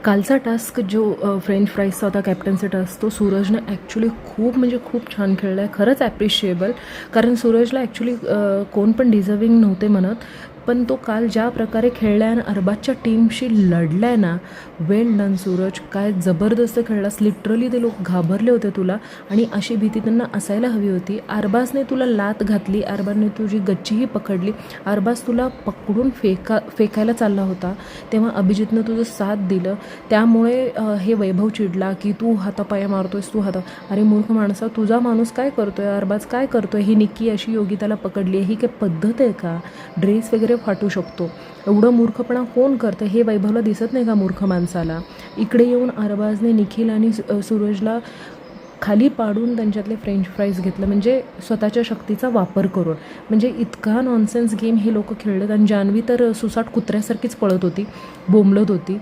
कालचा टास्क जो फ्रेंच फ्राईजचा होता, कॅप्टन्सी टास्क, तो सूरजने ॲक्च्युली खूप म्हणजे खूप छान खेळला आहे. खरंच ॲप्रिशिएबल. कारण सूरजला ॲक्च्युली कोण पण डिझर्विंग नव्हते म्हणत, पण तो काल ज्या प्रकारे खेळला आहे आणि अरबाजच्या टीमशी लढला आहे ना, वेल डन सूरज. काय जबरदस्त खेळलास. लिटरली ते लोक घाबरले होते तुला आणि अशी भीती त्यांना असायला हवी होती. अरबाजने तुला लात घातली, अरबाजने तुझी गच्चीही पकडली. अरबाज तुला पकडून फेकायला चालला होता, तेव्हा अभिजितनं तुझं साथ दिलं. त्यामुळे हे वैभव चिडला की तू हातापाया मारतोयस, तू अरे मूर्ख माणसा, तुझा माणूस काय करतोय, अरबाज काय करतोय, ही निक्की अशी योगिताला पकडली आहे, ही काय पद्धत आहे का? ड्रेस वगैरे फाटू शकतो. एवढं मूर्खपणा कोण करतं हे वैभवला दिसत नाही का मूर्ख माणसाला? इकडे येऊन अरबाजने निखिल आणि सूरजला खाली पाडून त्यांच्यातले फ्रेंच फ्राईज घेतलं, म्हणजे स्वतःच्या शक्तीचा वापर करून. म्हणजे इतका नॉनसेन्स गेम हे लोक खेळलेत आणि जान्हवी तर सुसाट कुत्र्यासारखीच पळत होती, बोंबलत होती.